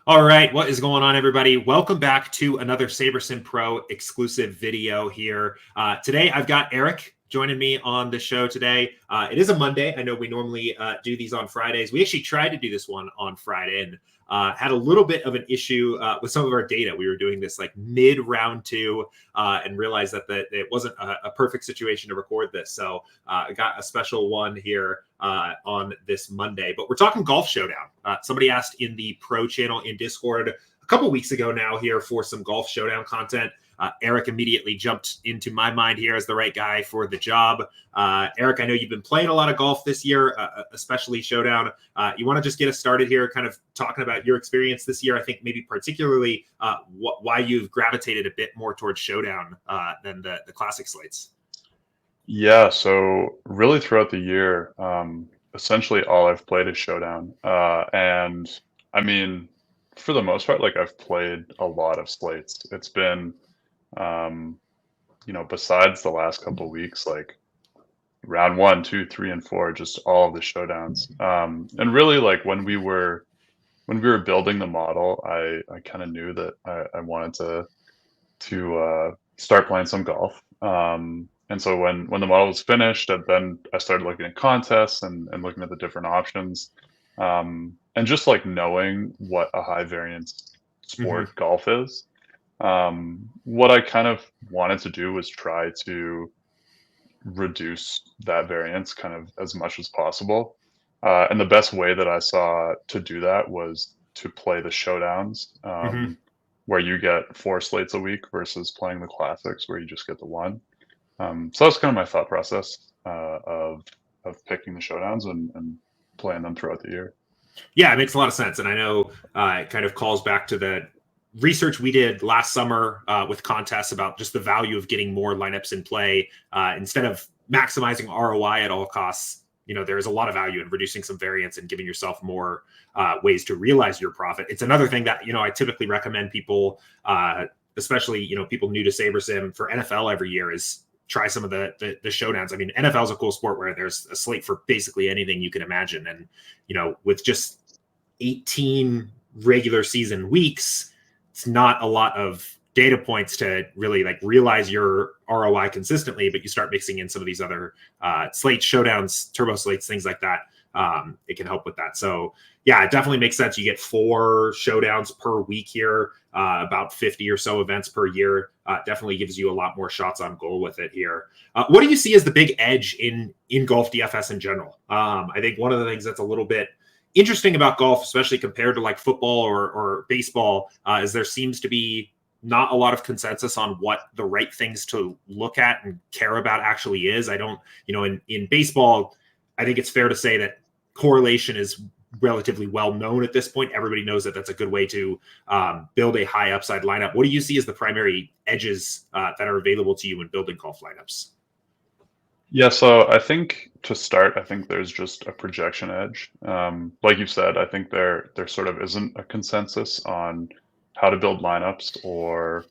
All right, what is going on, everybody? Welcome back to another SaberSim Pro exclusive video here. Today, I've got Eric joining me on the show today. It is a Monday. I know we normally do these on Fridays. We actually tried to do this one on Friday and had a little bit of an issue with some of our data. We were doing this like mid round two and realized that it wasn't a perfect situation to record this. So I got a special one here on this Monday. But we're talking Golf Showdown. Somebody asked in the Pro channel in Discord a couple weeks ago now here for some Golf Showdown content. Eric immediately jumped into my mind here as the right guy for the job. Eric, I know you've been playing a lot of golf this year, especially Showdown. You want to just get us started here, kind of talking about your experience this year? I think maybe particularly why you've gravitated a bit more towards Showdown than the classic slates. Yeah, so really throughout the year, essentially all I've played is Showdown. And I mean, for the most part, like I've played a lot of slates. It's been, besides the last couple of weeks, like round 1, 2, 3, and 4, just all of the showdowns. And really, like when we were building the model, I kind of knew that I wanted to start playing some golf. And so when the model was finished, and then I started looking at contests and looking at the different options, and just like knowing what a high variance sport golf is. What I kind of wanted to do was try to reduce that variance kind of as much as possible. And the best way that I saw to do that was to play the showdowns, where you get 4 slates a week versus playing the classics where you just get the one. So that's kind of my thought process of picking the showdowns and playing them throughout the year. Yeah, it makes a lot of sense. And I know it kind of calls back to the research we did last summer with contests about just the value of getting more lineups in play instead of maximizing ROI at all costs. You know, there's a lot of value in reducing some variance and giving yourself more ways to realize your profit. It's another thing that, I typically recommend people, especially, people new to SaberSim for NFL every year is try some of the showdowns. I mean, NFL is a cool sport where there's a slate for basically anything you can imagine. And, with just 18 regular season weeks, it's not a lot of data points to really like realize your ROI consistently, but you start mixing in some of these other slates, showdowns, turbo slates, things like that. It can help with that. So yeah, it definitely makes sense. You get 4 showdowns per week here, about 50 or so events per year. Definitely gives you a lot more shots on goal with it here. What do you see as the big edge in golf DFS in general? I think one of the things that's a little bit interesting about golf, especially compared to like football or baseball, is there seems to be not a lot of consensus on what the right things to look at and care about actually is. I don't, in baseball, I think it's fair to say that correlation is relatively well known at this point. Everybody knows that that's a good way to build a high upside lineup. What do you see as the primary edges that are available to you in building golf lineups? Yeah, so I think to start, I think there's just a projection edge. Like you said, I think there sort of isn't a consensus on how to build lineups or,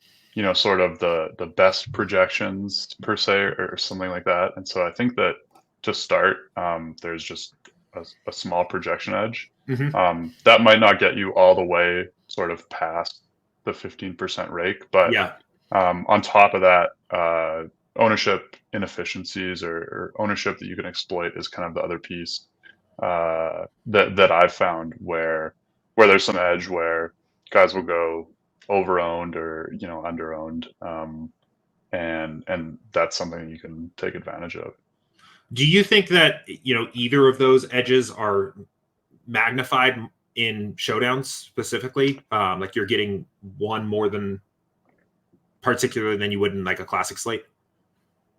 sort of the best projections per se or something like that. And so I think that to start, there's just a small projection edge. That might not get you all the way sort of past the 15% rake, but Yeah. on top of that, ownership inefficiencies or ownership that you can exploit is kind of the other piece that I've found where there's some edge where guys will go over owned or under owned, and that's something you can take advantage of. Do you think that either of those edges are magnified in showdowns specifically? Like you're getting one more than particularly than you would in like a classic slate?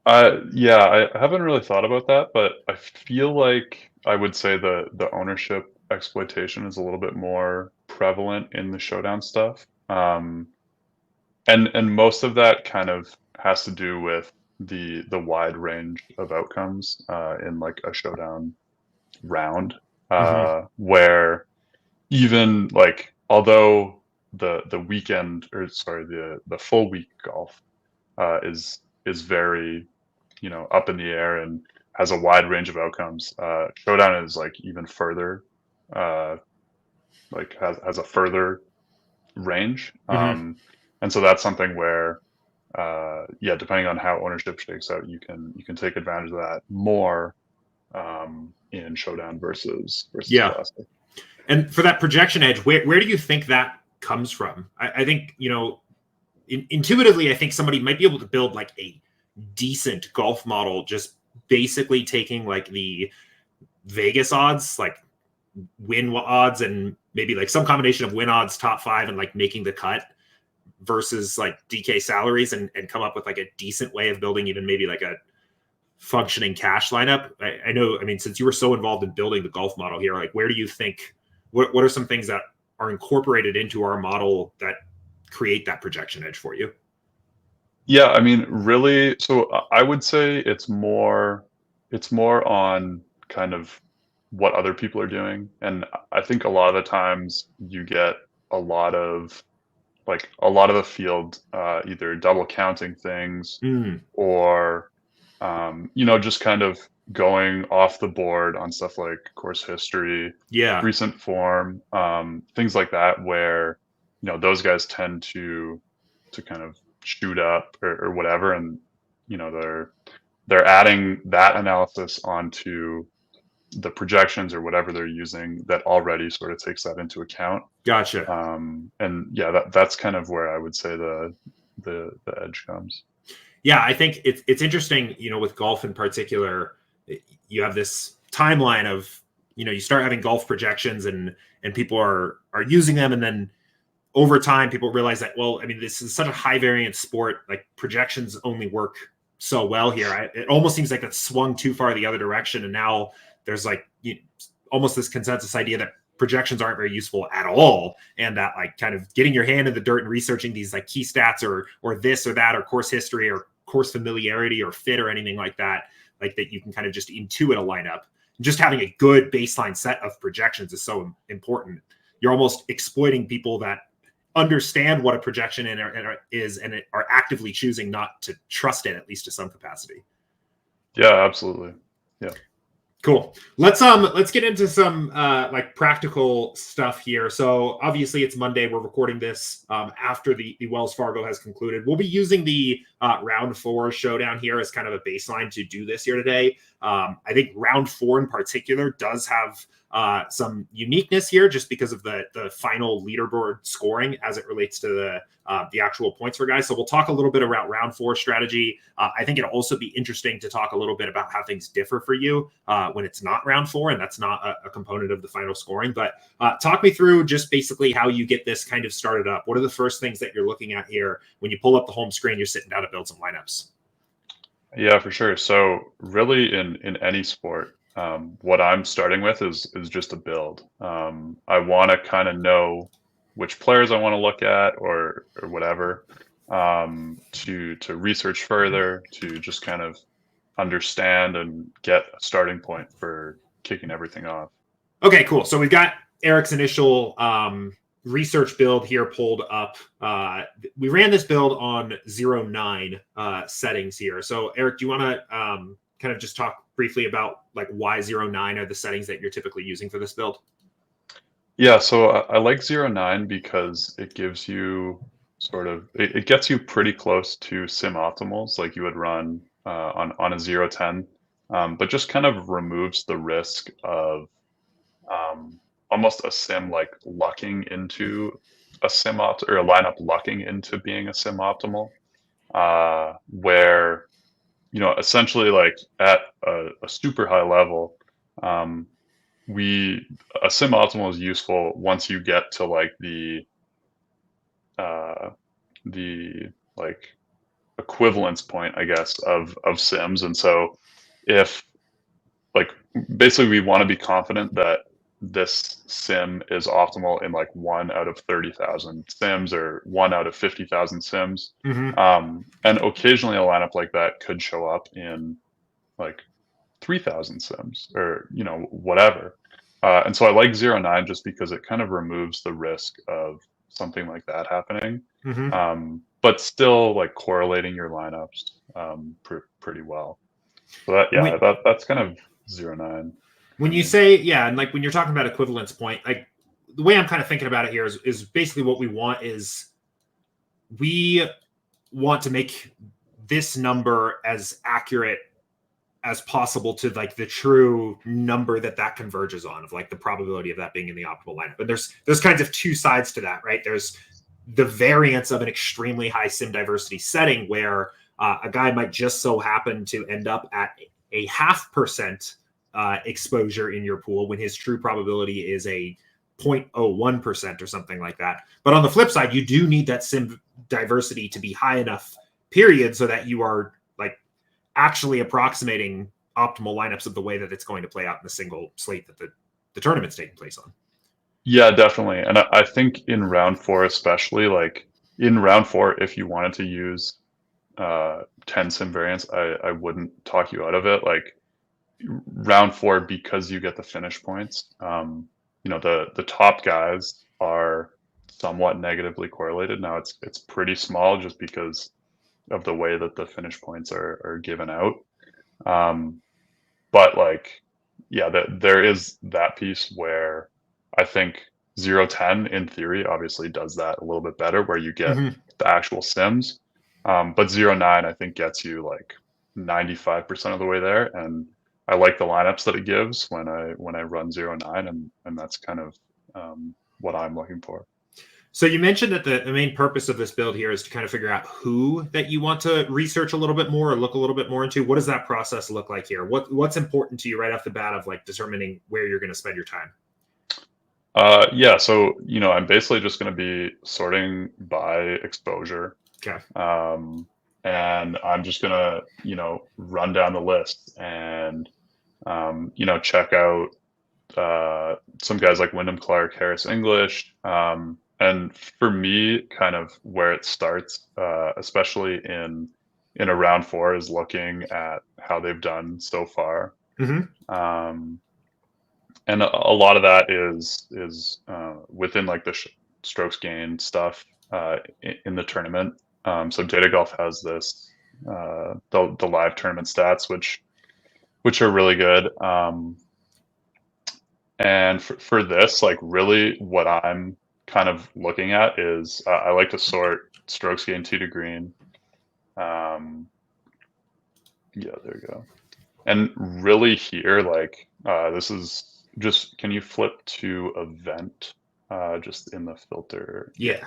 Yeah, I haven't really thought about that, but I feel like I would say the ownership exploitation is a little bit more prevalent in the showdown stuff. And most of that kind of has to do with the wide range of outcomes in like a showdown round, where even like although the weekend or sorry the full week golf is very up in the air and has a wide range of outcomes. Showdown is like even further, like has a further range. Mm-hmm. And so that's something where, depending on how ownership shakes out, you can take advantage of that more in Showdown versus Yeah. Classic. And for that projection edge, where do you think that comes from? I think, intuitively, I think somebody might be able to build like a decent golf model, just basically taking like the Vegas odds, like win odds, and maybe like some combination of win odds, top 5, and like making the cut versus like DK salaries, and come up with like a decent way of building even maybe like a functioning cash lineup. I know, I mean, since you were so involved in building the golf model here, like where do you think, what are some things that are incorporated into our model that create that projection edge for you? Yeah, I mean, really, so I would say it's more on kind of what other people are doing. And I think a lot of the times you get a lot of the field either double counting things or just kind of going off the board on stuff like course history, Yeah. recent form, things like that, where those guys tend to kind of shoot up or whatever, and they're adding that analysis onto the projections or whatever they're using that already sort of takes that into account. Gotcha. And yeah, that's kind of where I would say the edge comes. Yeah, I think it's interesting, with golf in particular, you have this timeline of, you start having golf projections, and people are using them, and then over time people realize that, well, I mean, this is such a high variance sport, like projections only work so well here. It almost seems like that's swung too far the other direction, and now there's like almost this consensus idea that projections aren't very useful at all, and that like kind of getting your hand in the dirt and researching these like key stats or this or that or course history or course familiarity or fit or anything like that, like that you can kind of just intuit a lineup. Just having a good baseline set of projections is so important. You're almost exploiting people that understand what a projection is and are actively choosing not to trust it, at least to some capacity. Yeah, absolutely. Yeah. Cool. Let's get into some like practical stuff here. So obviously it's Monday. We're recording this after the Wells Fargo has concluded. We'll be using the round 4 showdown here as kind of a baseline to do this here today. I think round 4 in particular does have some uniqueness here, just because of the final leaderboard scoring as it relates to the actual points for guys. So we'll talk a little bit about round 4 strategy. I think it'll also be interesting to talk a little bit about how things differ for you when it's not round 4 and that's not a component of the final scoring. But talk me through just basically how you get this kind of started up. What are the first things that you're looking at here when you pull up the home screen, you're sitting down to build some lineups? Yeah, for sure. So really in any sport, what I'm starting with is just a build. I want to kind of know which players I want to look at or whatever, to research further, to just kind of understand and get a starting point for kicking everything off. Okay, cool. So we've got Eric's initial research build here pulled up. We ran this build on 0.9 settings here. So Eric, do you want to kind of just talk briefly about like why 0.9 are the settings that you're typically using for this build? Yeah, so I like 0.9 because it gives you it gets you pretty close to sim optimals like you would run on a 0.10, but just kind of removes the risk of almost a sim like lucking into a sim or a lineup lucking into being a sim optimal, where essentially like at a super high level, a sim optimal is useful once you get to like the like equivalence point, I guess, of sims. And so if like basically we want to be confident that this sim is optimal in like 1 out of 30,000 sims or 1 out of 50,000 sims. Mm-hmm. And occasionally a lineup like that could show up in like 3,000 sims or whatever. And so I like 0.9 just because it kind of removes the risk of something like that happening, Mm-hmm. but still like correlating your lineups pretty well. So that's kind of 0.9. When you say, yeah, and like when you're talking about equivalence point, like the way I'm kind of thinking about it here is basically what we want is we want to make this number as accurate as possible to like the true number that converges on, of like the probability of that being in the optimal lineup. But there's kinds of two sides to that, right? There's the variance of an extremely high sim diversity setting where a guy might just so happen to end up at a 0.5% exposure in your pool when his true probability is a 0.01% or something like that. But on the flip side, you do need that sim diversity to be high enough, period, so that you are like actually approximating optimal lineups of the way that it's going to play out in the single slate that the tournament's taking place on. Yeah, definitely. And I think in round 4, especially, like in round 4, if you wanted to use 10 sim variants, I wouldn't talk you out of it. Like round 4, because you get the finish points, the top guys are somewhat negatively correlated. Now it's pretty small just because of the way that the finish points are given out. But like, yeah, there is that piece where I think 0-10 in theory obviously does that a little bit better, where you get the actual sims. But 0-9 I think gets you like 95% of the way there, and I like the lineups that it gives when I run 0-9, and that's kind of what I'm looking for. So you mentioned that the main purpose of this build here is to kind of figure out who that you want to research a little bit more or look a little bit more into. What does that process look like here? What's important to you right off the bat of like determining where you're going to spend your time? Yeah, so I'm basically just going to be sorting by exposure. Okay. And I'm just gonna run down the list and check out some guys like Wyndham Clark, Harris English. And for me, kind of where it starts, especially in a round 4, is looking at how they've done so far. And a lot of that is within like the strokes gained stuff in the tournament. So Data Golf has this the live tournament stats, which are really good. And for this, like really what I'm kind of looking at is I like to sort strokes gained tee to green. Yeah, there you go. And really here, like this is just, can you flip to event just in the filter? Yeah.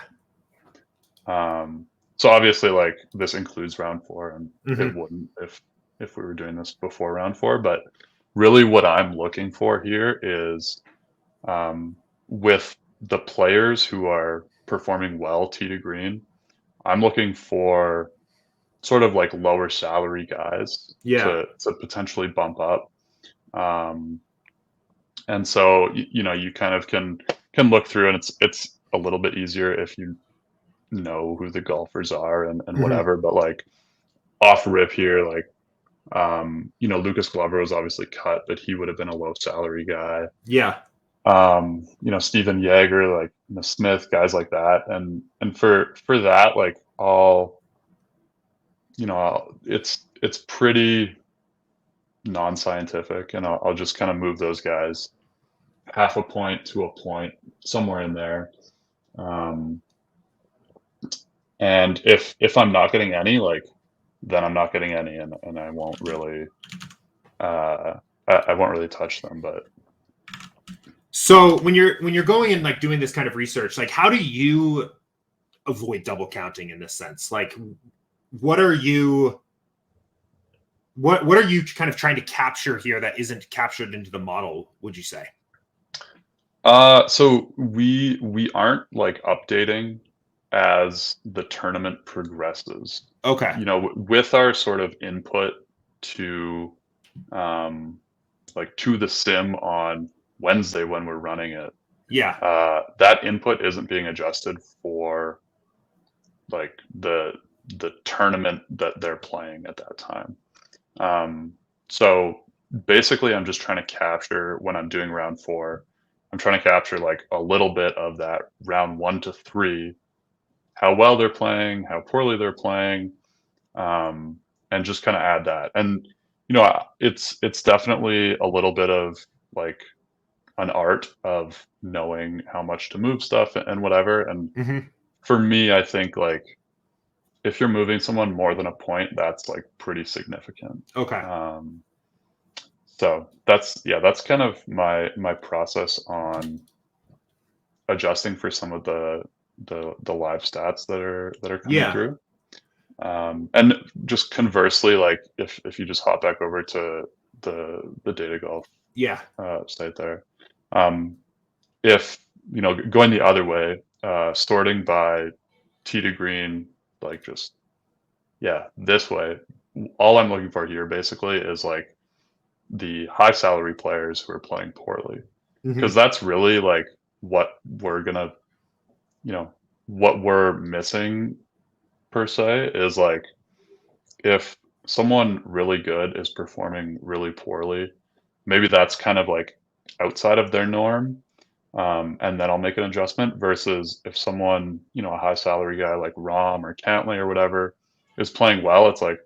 So obviously like this includes round 4, and it wouldn't if we were doing this before round 4, but really what I'm looking for here is with the players who are performing well tee to green, I'm looking for sort of like lower salary guys to potentially bump up. And so you kind of can look through, and it's a little bit easier if you know who the golfers are and whatever. But like off rip here, like Lucas Glover was obviously cut, but he would have been a low salary guy. Yeah. Steven Yeager, like Smith, guys like that. And for that, like it's pretty non-scientific, and I'll just kind of move those guys half a point to a point, somewhere in there. And if I'm not getting any, like, then I'm not getting any, and I won't really I won't really touch them. But so when you're going and like doing this kind of research, like how do you avoid double counting in this sense? Like what are you kind of trying to capture here that isn't captured into the model, would you say? So we aren't like updating as the tournament progresses. Okay. With our sort of input to like to the sim on Wednesday when we're running it. Yeah. That input isn't being adjusted for like the tournament that they're playing at that time. So basically I'm just trying to capture, when I'm doing round 4, I'm trying to capture like a little bit of that round 1 to 3, how well they're playing, how poorly they're playing, and just kind of add that. And it's definitely a little bit of like an art of knowing how much to move stuff and whatever. And Hmm. for me, I think like if you're moving someone more than a point, that's like pretty significant. Okay. Um, so that's kind of my process on adjusting for some of the live stats that are coming Yeah. through. And just conversely, like if you just hop back over to the data golf Yeah. site there, um, if going the other way, sorting by tee to green, like just this way, all I'm looking for here basically is like the high salary players who are playing poorly, Hmm. because that's really like what we're gonna, you know, what we're missing per se is like if someone really good is performing really poorly, maybe that's kind of like outside of their norm. And then I'll make an adjustment versus if someone, a high salary guy like Rom or Cantley or whatever is playing well, it's like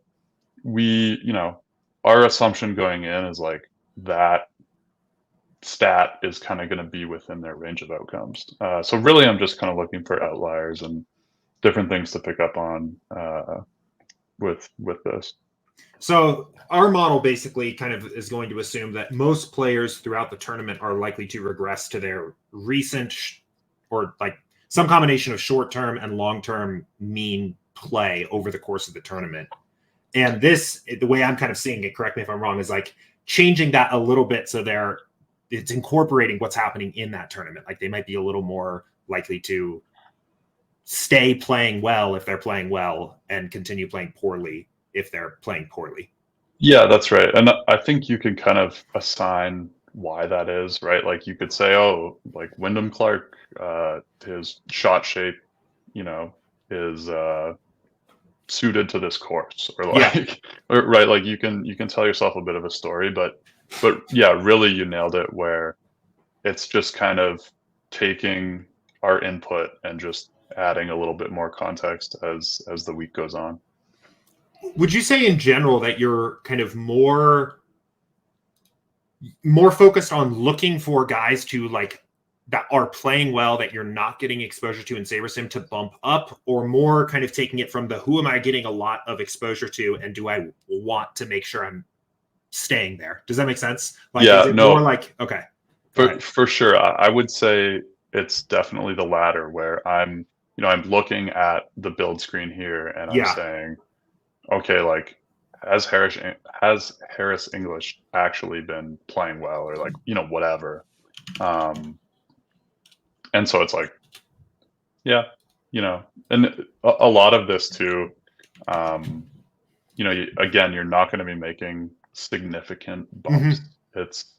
our assumption going in is like that stat is kind of going to be within their range of outcomes. So really, I'm just kind of looking for outliers and different things to pick up on with this. So our model basically kind of is going to assume that most players throughout the tournament are likely to regress to their recent or like some combination of short-term and long-term mean play over the course of the tournament. And this, the way I'm kind of seeing it, correct me if I'm wrong, is like changing that a little bit so it's incorporating what's happening in that tournament. Like they might be a little more likely to stay playing well if they're playing well and continue playing poorly if they're playing poorly. Yeah, that's right. And I think you can kind of assign why that is, right? Like you could say, oh, like Wyndham Clark, his shot shape, is suited to this course, or Yeah. like, right? Like you can tell yourself a bit of a story, but yeah, really, you nailed it. Where it's just kind of taking our input and just adding a little bit more context as the week goes on. Would you say in general that you're kind of more focused on looking for guys to like that are playing well that you're not getting exposure to in SaberSim to bump up, or more kind of taking it from the who am I getting a lot of exposure to and do I want to make sure I'm staying there? Does that make sense? Like, is Yeah, it more no, like, okay, go ahead. for sure. I would say it's definitely the latter, where I'm looking at the build screen here and I'm Yeah. saying, okay, like has Harris English actually been playing well, or like whatever. Um, and so it's like, yeah, and a lot of this too, um, again, you're not going to be making significant Hmm. bumps. It's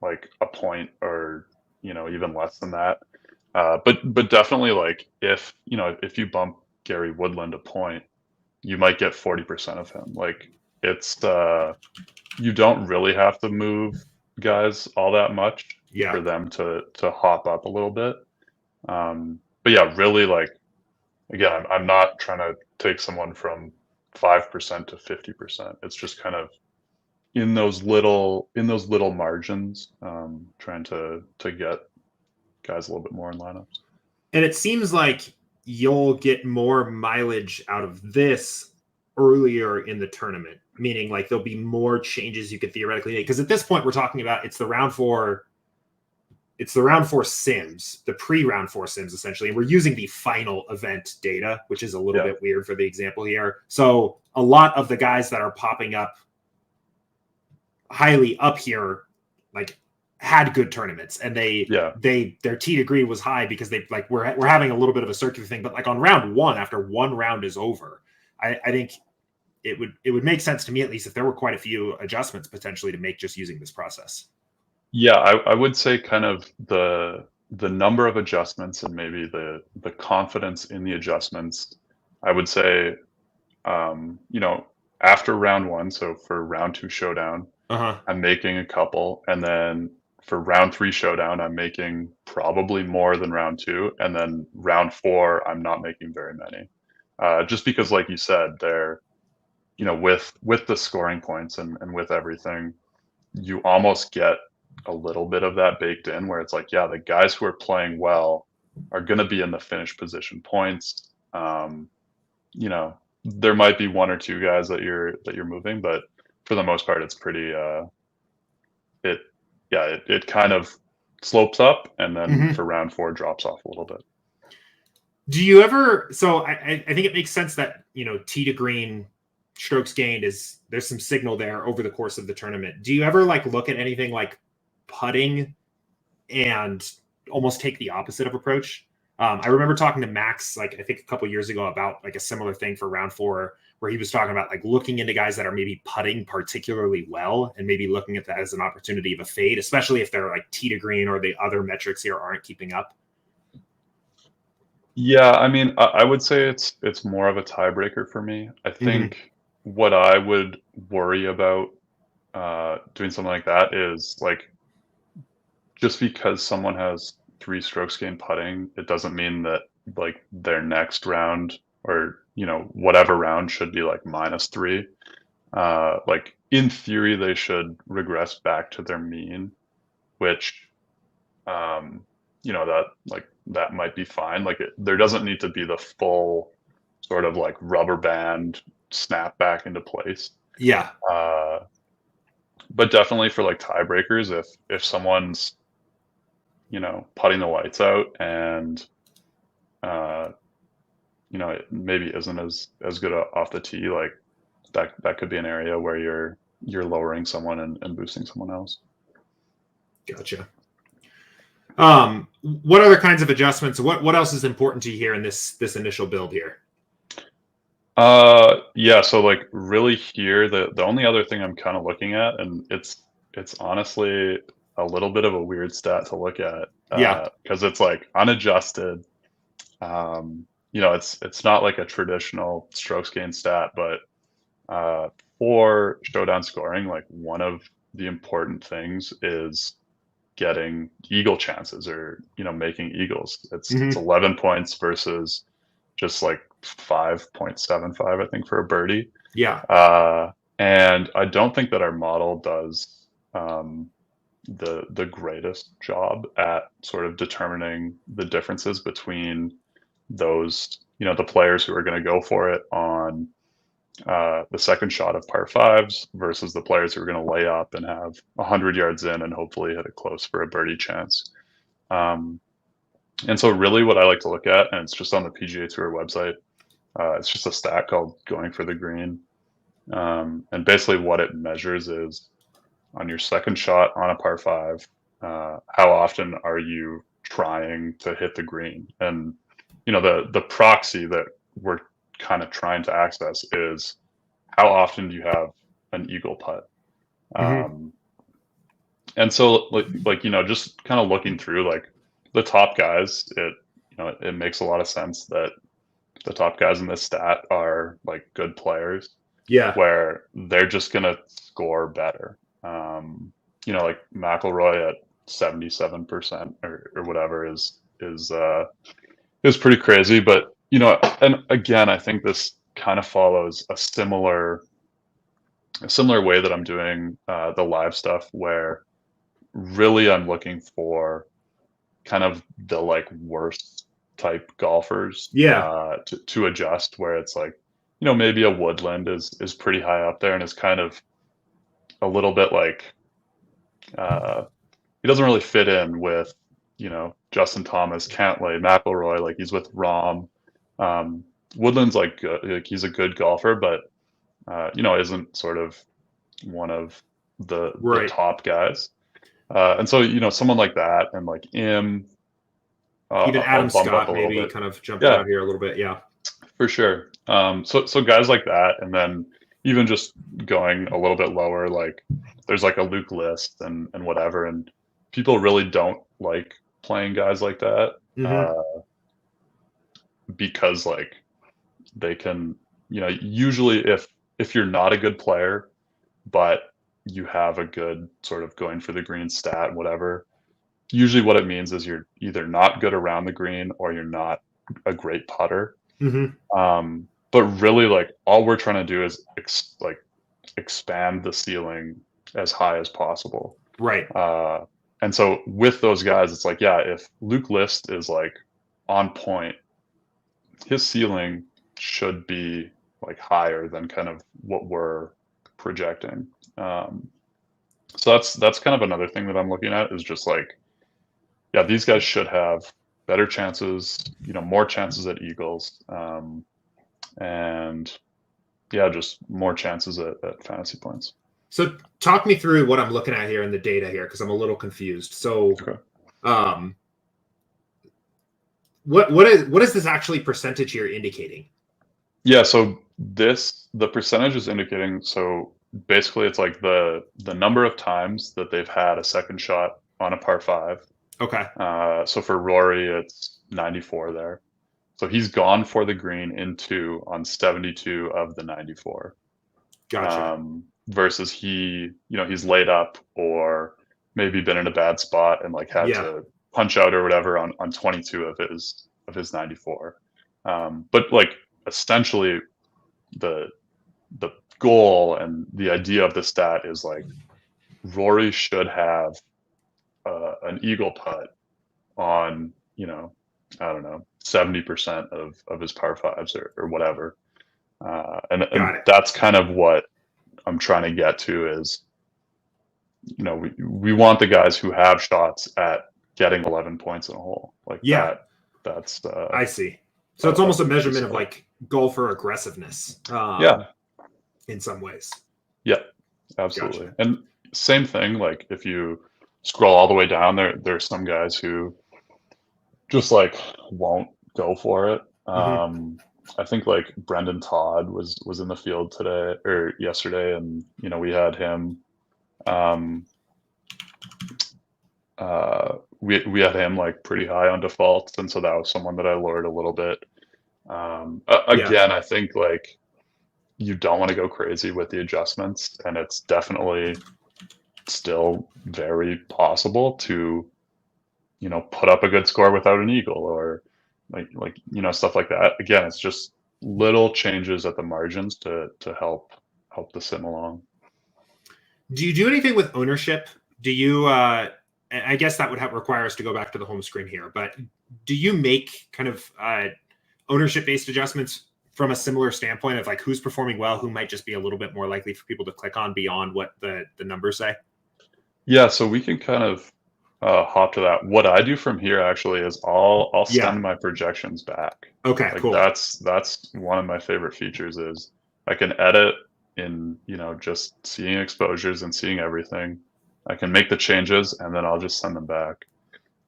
like a point or even less than that. But definitely, like if you bump Gary Woodland a point, you might get 40% of him. Like it's you don't really have to move guys all that much Yeah. for them to hop up a little bit. But yeah, really, like again, I'm not trying to take someone from 5% to 50%. It's just kind of in those little margins, trying to get guys a little bit more in lineups. And it seems like you'll get more mileage out of this earlier in the tournament, meaning like there'll be more changes you could theoretically make. Because at this point, we're talking about it's the round four sims, the pre-round four sims essentially. And we're using the final event data, which is a little Yeah. bit weird for the example here. So a lot of the guys that are popping up highly up here, like had good tournaments and Yeah. their T degree was high because they like we're having a little bit of a circular thing. But like on round one, after one round is over, I think it would make sense to me, at least, if there were quite a few adjustments potentially to make just using this process. Yeah, I would say kind of the number of adjustments and maybe the confidence in the adjustments. I would say, after round one, so for round two showdown, Uh-huh. I'm making a couple, and then for round three showdown, I'm making probably more than round two, and then round four, I'm not making very many, just because, like you said, they're with the scoring points and with everything, you almost get a little bit of that baked in, where it's like, yeah, the guys who are playing well are going to be in the finish position points. You know, there might be one or two guys that you're moving, but for the most part, it's pretty. It kind of slopes up, and then for round 4 drops off a little bit. Do you ever? So I think it makes sense that tee to green strokes gained there's some signal there over the course of the tournament. Do you ever like look at anything like putting and almost take the opposite of approach? I remember talking to Max, like I think a couple years ago, about like a similar thing for round 4, where he was talking about like looking into guys that are maybe putting particularly well and maybe looking at that as an opportunity of a fade, especially if they're like tee to green or the other metrics here aren't keeping up. Yeah, I mean, I would say it's more of a tiebreaker for me. I think what I would worry about doing something like that is like, just because someone has 3 strokes gained putting, it doesn't mean that like their next round, or whatever round, should be like -3. Like in theory, they should regress back to their mean, which that might be fine. Like there doesn't need to be the full sort of like rubber band snap back into place. Yeah. But definitely for like tiebreakers, if someone's putting the lights out, and it maybe isn't as good off the tee, like that could be an area where you're lowering someone and boosting someone else. Gotcha. What other kinds of adjustments? What else is important to you here in this initial build here? Yeah, so like really here, the only other thing I'm kind of looking at, and it's honestly a little bit of a weird stat to look at, because it's like unadjusted. It's not like a traditional strokes gained stat, but for showdown scoring, like one of the important things is getting eagle chances, or making eagles. It's 11 points versus just like 5.75, I think, for a birdie. And I don't think that our model does the greatest job at sort of determining the differences between those, the players who are going to go for it on the second shot of par 5s versus the players who are going to lay up and have 100 yards in and hopefully hit it close for a birdie chance. And so really what I like to look at, and it's just on the PGA Tour website, it's just a stat called going for the green. And basically what it measures is, on your second shot on a par 5, how often are you trying to hit the green? And the proxy that we're kind of trying to access is, how often do you have an eagle putt? And so like just kind of looking through like the top guys, it makes a lot of sense that the top guys in this stat are like good players, where they're just gonna score better. Like McIlroy at 77% or whatever is pretty crazy. But and again, I think this kind of follows a similar way that I'm doing the live stuff, where really I'm looking for kind of the like worst type golfers to adjust, where it's like, maybe a Woodland is pretty high up there and is kind of a little bit like he doesn't really fit in with Justin Thomas, Cantlay, McIlroy. Like he's with Rahm. Woodland's like he's a good golfer, but isn't sort of one of the top guys. And so someone like that, and like even Adam Scott maybe kind of jumping out here a little bit. Yeah, for sure. So guys like that, and then even just going a little bit lower, like there's like a Luke List and whatever, and people really don't like playing guys like that because like they can, usually if you're not a good player, but you have a good sort of going for the green stat, whatever, usually what it means is you're either not good around the green or you're not a great putter. But really, like all we're trying to do is expand the ceiling as high as possible. Right. And so with those guys, it's like, yeah, if Luke List is like on point, his ceiling should be like higher than kind of what we're projecting. Um, so that's kind of another thing that I'm looking at is just like, yeah, these guys should have better chances, more chances at eagles, and yeah, just more chances at fantasy points. So talk me through what I'm looking at here in the data here, because I'm a little confused. So, Okay. what is this actually percentage here indicating? Yeah, so the percentage is indicating, so basically it's like the number of times that they've had a second shot on a par five. Okay. So for Rory, it's 94 there. So he's gone for the green in two on 72 of the 94. Gotcha. Versus he's laid up or maybe been in a bad spot and like had Yeah. to punch out or whatever on 22 of his 94. But like essentially the goal and the idea of the stat is like Rory should have an eagle putt on, I don't know, 70% of his par fives or whatever. And that's kind of what I'm trying to get to is, we want the guys who have shots at getting 11 points in a hole like that. That's I see. So it's almost a measurement of like golfer aggressiveness. Yeah. In some ways. Yeah, absolutely. Gotcha. And same thing, like if you scroll all the way down there's some guys who just like won't go for it. I think like Brendan Todd was in the field today or yesterday, and we had him. We had him like pretty high on defaults, and so that was someone that I lured a little bit. Again, I think like you don't want to go crazy with the adjustments, and it's definitely still very possible to put up a good score without an eagle or like stuff like that. Again, it's just little changes at the margins to help the sim along. Do you do anything with ownership? Do you I guess that would require us to go back to the home screen here, but do you make kind of ownership based adjustments from a similar standpoint of like who's performing well, who might just be a little bit more likely for people to click on beyond what the numbers say? Yeah, so we can kind of hop to that. What I do from here actually is I'll send my projections back. Okay, like cool. That's one of my favorite features is I can edit in just seeing exposures and seeing everything. I can make the changes and then I'll just send them back.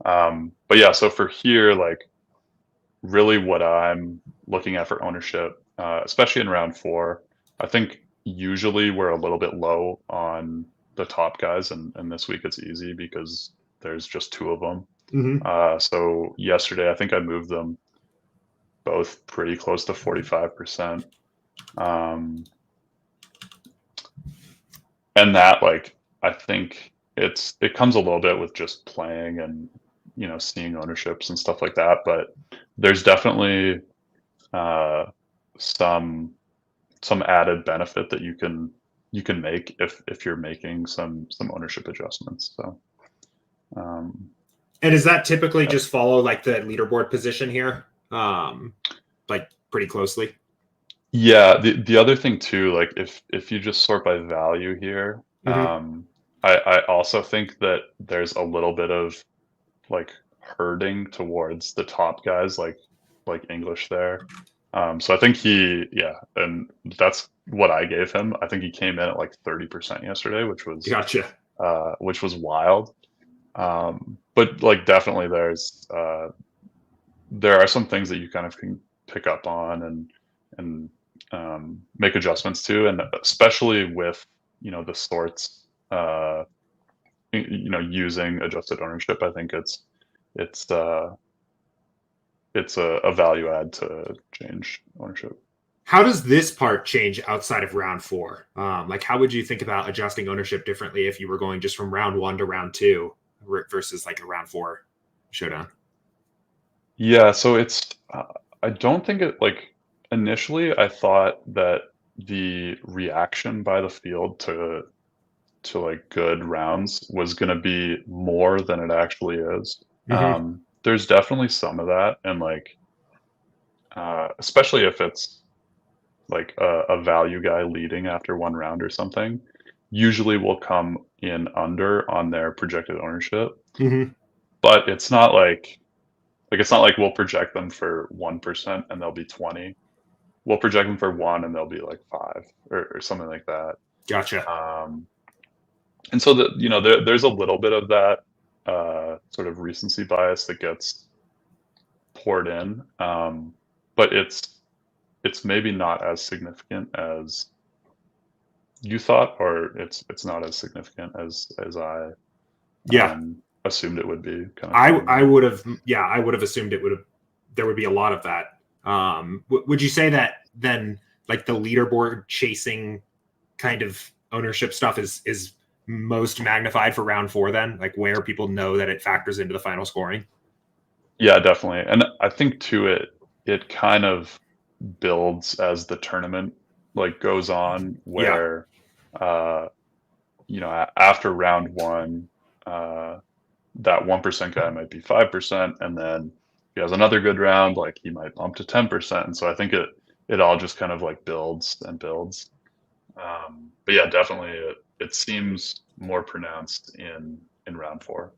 But yeah, so for here, like really what I'm looking at for ownership, especially in round 4, I think usually we're a little bit low on the top guys, and this week it's easy because there's just 2 of them. So yesterday I think I moved them both pretty close to 45%. And that, like, I think it comes a little bit with just playing and seeing ownerships and stuff like that, but there's definitely some added benefit that you can make if you're making some ownership adjustments. So and is that typically just follow like the leaderboard position here, like pretty closely? Yeah, the other thing too, like if you just sort by value here, I also think that there's a little bit of like herding towards the top guys, like English there. So I think and that's what I gave him. I think he came in at like 30% yesterday, which was which was wild. But like definitely there are some things that you kind of can pick up on and make adjustments to, and especially with the sorts using adjusted ownership. I think it's a value add to change ownership. How does this part change outside of round 4? Like how would you think about adjusting ownership differently if you were going just from round 1 to round 2 versus like a round 4 showdown? Yeah, so it's I don't think it, like, initially I thought that the reaction by the field to to like good rounds was going to be more than it actually is. Hmm. There's definitely some of that, and like especially if it's like a value guy leading after one round or something, usually will come in under on their projected ownership. Hmm. But it's not like it's not like we'll project them for 1% and they'll be 20. We'll project them for 1 and they'll be like 5 or something like that. Gotcha. And so that, you know, there's a little bit of that sort of recency bias that gets poured in, but it's maybe not as significant as you thought, or it's not as significant as I Yeah. assumed it would be, kind of thing. I would have, yeah, I would have assumed there would be a lot of that. Would you say that then, like the leaderboard chasing kind of ownership stuff is most magnified for round 4 then, like where people know that it factors into the final scoring? Yeah, definitely. And I think too, it kind of builds as the tournament like goes on, Yeah. where uh you know, after round 1, uh that 1% guy might be 5%, and then if he has another good round, like he might bump to 10%. And so I think it all just kind of like builds and builds. But yeah, definitely it seems more pronounced in round 4.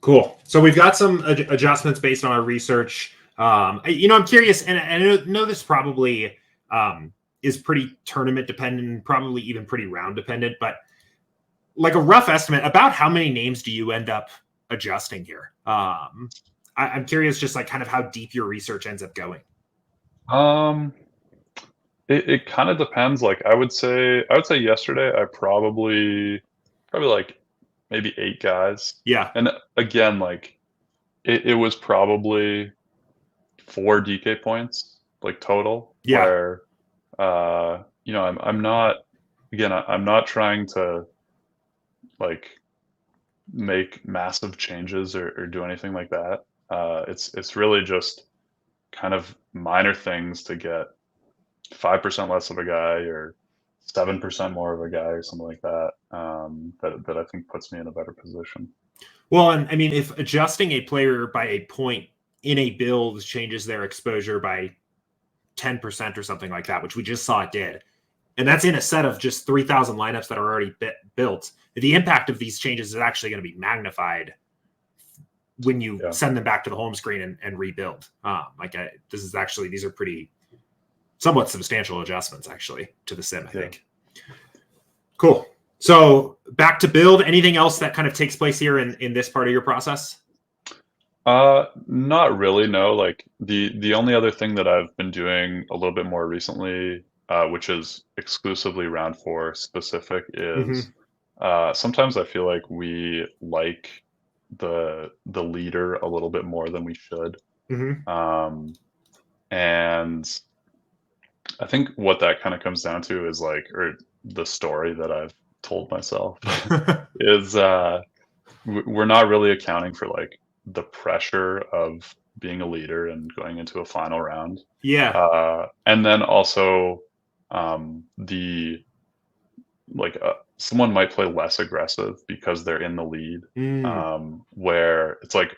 Cool. So we've got some adjustments based on our research. I'm curious, and I know this probably is pretty tournament dependent, probably even pretty round dependent, but like a rough estimate, about how many names do you end up adjusting here? I'm curious, just like kind of how deep your research ends up going. Um, it kind of depends. Like I would say yesterday I probably like maybe 8 guys. Yeah. And again, like it was probably 4 DK points like total, Yeah. where you know, I'm not, again, I'm not trying to like make massive changes or do anything like that. It's really just kind of minor things to get 5% less of a guy or 7% more of a guy or something like that. That I think puts me in a better position. Well, and I mean, if adjusting a player by a point in a build changes their exposure by 10% or something like that, which we just saw it did, and that's in a set of just 3,000 lineups that are already built, the impact of these changes is actually going to be magnified when you Yeah. send them back to the home screen and rebuild. These are pretty somewhat substantial adjustments actually to the sim, I think. Cool. So back to build. Anything else that kind of takes place here in this part of your process? Not really, no. Like the only other thing that I've been doing a little bit more recently, which is exclusively round 4 specific, is sometimes I feel like we like the leader a little bit more than we should. Mm-hmm. And I think what that kind of comes down to is like, or the story that I've told myself is we're not really accounting for like the pressure of being a leader and going into a final round. Yeah. And then also the like someone might play less aggressive because they're in the lead, Mm. where it's like,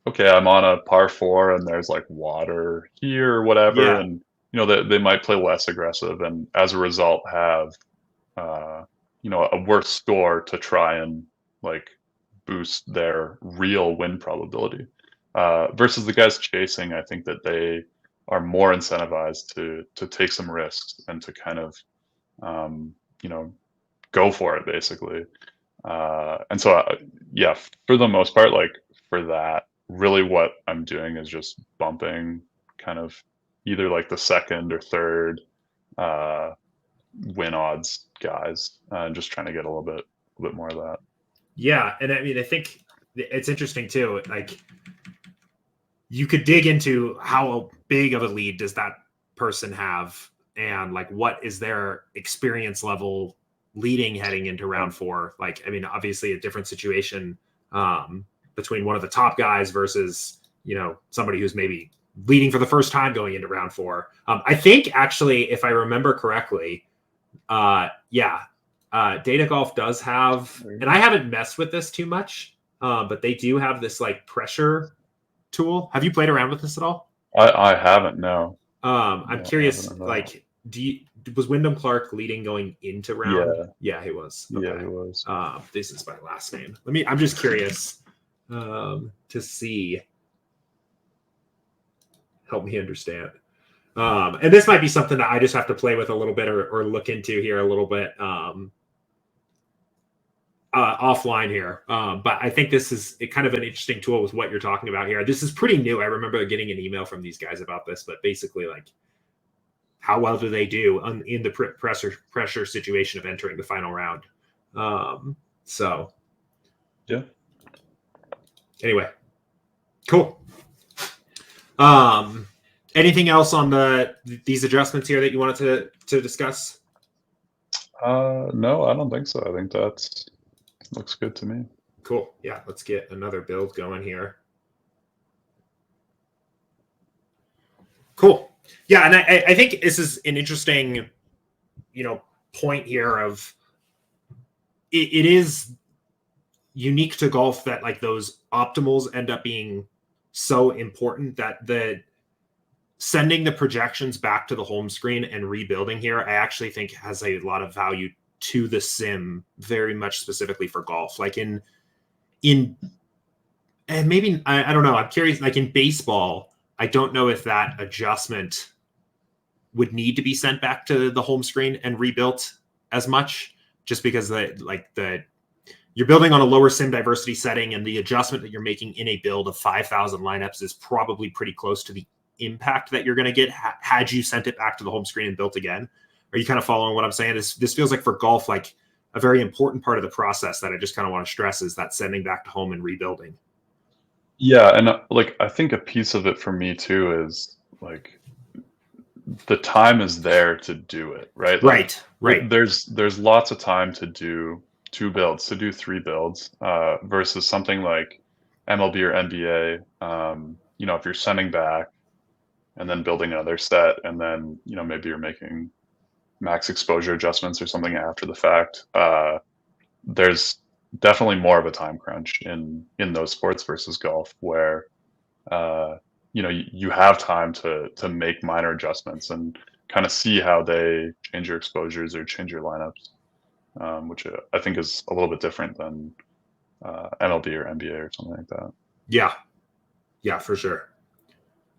okay, I'm on a par 4 and there's like water here or whatever, Yeah. and you know they might play less aggressive and as a result have you know, a worse score to try and like boost their real win probability. Versus the guys chasing, I think that they are more incentivized to take some risks and to kind of you know, go for it basically. And so yeah, for the most part, like for that, really what I'm doing is just bumping kind of either like the second or third win odds guys, and just trying to get a little bit more of that. Yeah. And I mean, I think it's interesting too. Like you could dig into how big of a lead does that person have and like what is their experience level leading heading into round 4. Like, I mean, obviously a different situation between one of the top guys versus, somebody who's maybe leading for the first time going into round 4. I think actually, if I remember correctly, Data Golf does have, and I haven't messed with this too much, but they do have this like pressure tool. Have you played around with this at all? I haven't, no. I'm No, I curious, haven't at all. like, was Wyndham Clark leading going into round? Yeah, he was. Okay. Yeah, he was. This is my last name. I'm just curious to see. Help me understand. And this might be something that I just have to play with a little bit or look into here a little bit offline here. But I think this is kind of an interesting tool with what you're talking about here. This is pretty new. I remember getting an email from these guys about this, but basically like how well do they do in the pressure situation of entering the final round? So yeah. Anyway, cool. Anything else on these adjustments here that you wanted to discuss? No, I don't think so. I think looks good to me. Cool. Yeah, let's get another build going here. Cool. Yeah, and I think this is an interesting, point here of it is unique to golf that like those optimals end up being so important that sending the projections back to the home screen and rebuilding here, I actually think has a lot of value to the sim, very much specifically for golf. Like and maybe, I don't know, I'm curious, like in baseball, I don't know if that adjustment would need to be sent back to the home screen and rebuilt as much, just because you're building on a lower sim diversity setting, and the adjustment that you're making in a build of 5,000 lineups is probably pretty close to the impact that you're going to get had you sent it back to the home screen and built again. Are you kind of following what I'm saying? This feels like for golf, like a very important part of the process that I just kind of want to stress is that sending back to home and rebuilding. Yeah, and like I think a piece of it for me too is like the time is there to do it, right? Like, right. There's lots of time to do 2 builds, to do 3 builds, versus something like MLB or NBA. If you're sending back and then building another set, and then maybe you're making max exposure adjustments or something after the fact. There's definitely more of a time crunch in those sports versus golf, where you have time to make minor adjustments and kind of see how they change your exposures or change your lineups, which I think is a little bit different than MLB or NBA or something like that. Yeah, for sure.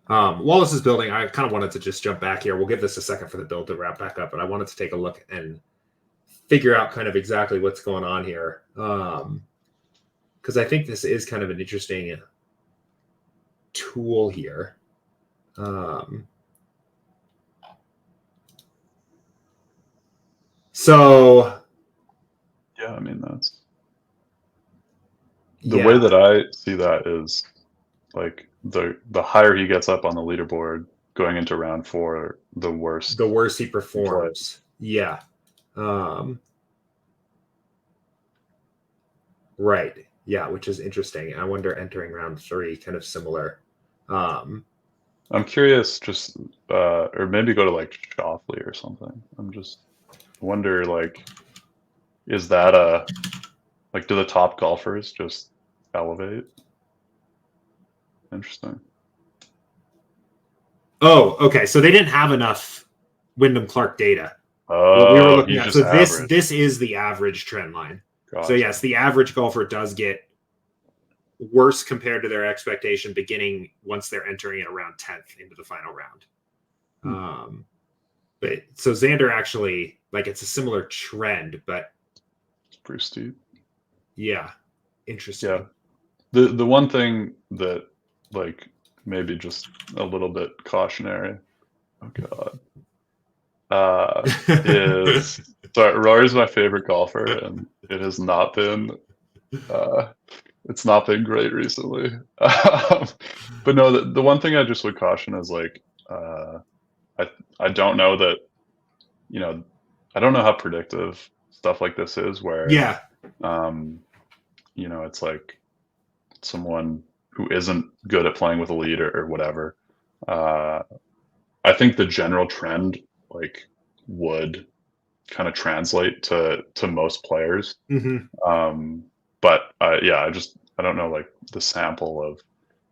While this is building, I kind of wanted to just jump back here. We'll give this a second for the build to wrap back up, but I wanted to take a look and figure out kind of exactly what's going on here. Because I think this is kind of an interesting tool here. So yeah, I mean, that's the way that I see that is like the higher he gets up on the leaderboard going into round 4, the worse he performs. Yeah. Right. Yeah, which is interesting. I wonder entering round 3, kind of similar. I'm curious, just or maybe go to like Shoffley or something. I'm just wonder, like, is that like, do the top golfers just elevate? Interesting. Oh, okay. So they didn't have enough Wyndham Clark data. Oh, we were looking at. So average. this is the average trend line. Gotcha. So yes, the average golfer does get worse compared to their expectation beginning once they're entering it around 10th into the final round. But so Xander actually, like, it's a similar trend, but it's pretty steep. Yeah. Interesting. Yeah. The one thing that, like, maybe just a little bit cautionary, is sorry, Rory's my favorite golfer, and it has not been it's not been great recently. But no, the one thing I just would caution is, like, I don't know that, I don't know how predictive stuff like this is, where it's like someone who isn't good at playing with a lead or whatever. I think the general trend, like, would kind of translate to most players. Mm-hmm. But yeah, I don't know, like the sample of,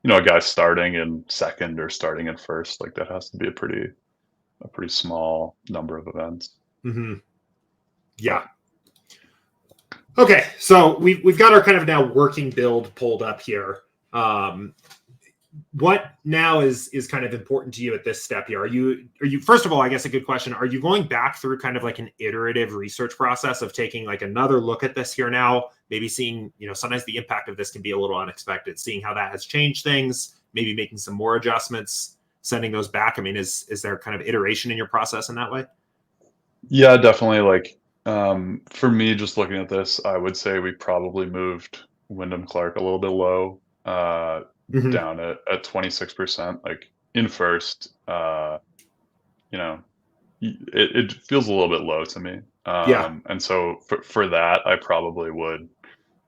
a guy starting in second or starting in first, like that has to be a pretty small number of events. Mm-hmm. Yeah. Okay, so we've got our kind of now working build pulled up here. What now is kind of important to you at this step here? Are you first of all, I guess a good question, are you going back through kind of like an iterative research process of taking like another look at this here now, maybe seeing, sometimes the impact of this can be a little unexpected, seeing how that has changed things, maybe making some more adjustments, sending those back? I mean, is there kind of iteration in your process in that way? Yeah, definitely. Like, for me, just looking at this, I would say we probably moved Wyndham Clark a little bit low, Mm-hmm. down at 26%. Like in first, you know, it feels a little bit low to me. Yeah. And so for that, I probably would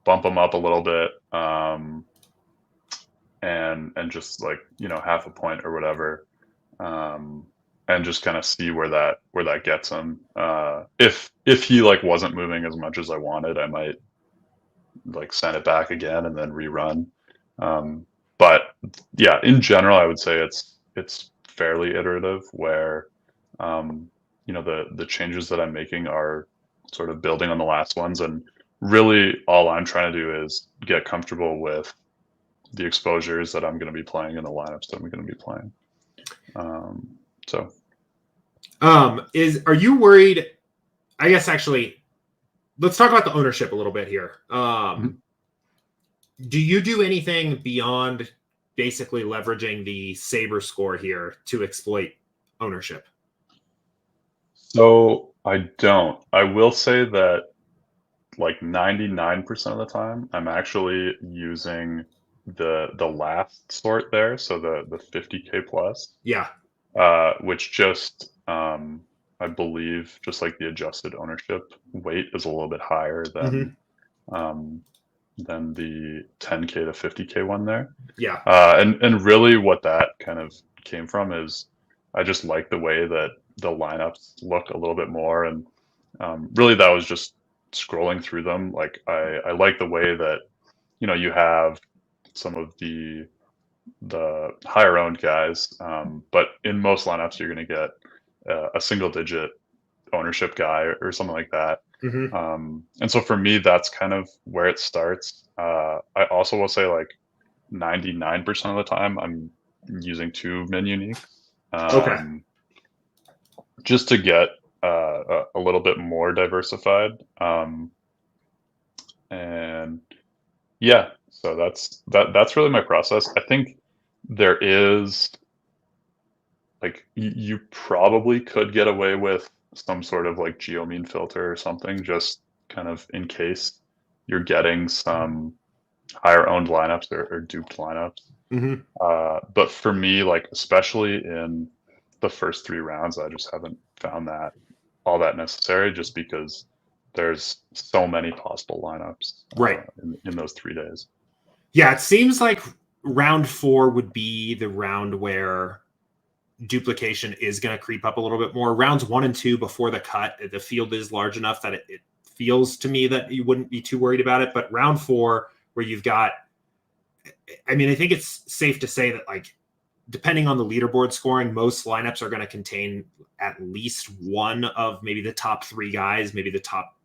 bump him up a little bit, and just like, half a point or whatever. And just kind of see where that gets him. If he like wasn't moving as much as I wanted, I might like send it back again and then rerun. But yeah, in general, I would say it's fairly iterative where, the changes that I'm making are sort of building on the last ones, and really all I'm trying to do is get comfortable with the exposures that I'm going to be playing and the lineups that I'm going to be playing. So Are you worried? I guess actually, let's talk about the ownership a little bit here. Do you do anything beyond basically leveraging the Sabre score here to exploit ownership? So I don't. I will say that like 99% of the time, I'm actually using the last sort there, so the 50K plus, Yeah. which just I believe just like the adjusted ownership weight is a little bit higher um, than the 10K to 50K one there. Yeah. And really what that kind of came from is I just like the way that the lineups look a little bit more. And really that was just scrolling through them. Like I like the way that, you have some of the higher owned guys. But in most lineups, you're going to get a single digit ownership guy or something like that. Mm-hmm. And so for me, that's kind of where it starts. I also will say like 99% of the time I'm using two min uniques, Okay. just to get a little bit more diversified. And yeah, so that's really my process. I think there is like you probably could get away with some sort of like geomean filter or something, just kind of in case you're getting some higher owned lineups or duped lineups. Mm-hmm. But for me, like especially in the first three rounds, I just haven't found that all that necessary, just because there's so many possible lineups Right. in those 3 days. Yeah, it seems like round 4 would be the round where duplication is going to creep up a little bit more. Rounds 1 and 2 before the cut, the field is large enough that it feels to me that you wouldn't be too worried about it. But round 4, where you've got, I mean, I think it's safe to say that, like, depending on the leaderboard scoring, most lineups are going to contain at least one of maybe the top 3 guys, maybe the top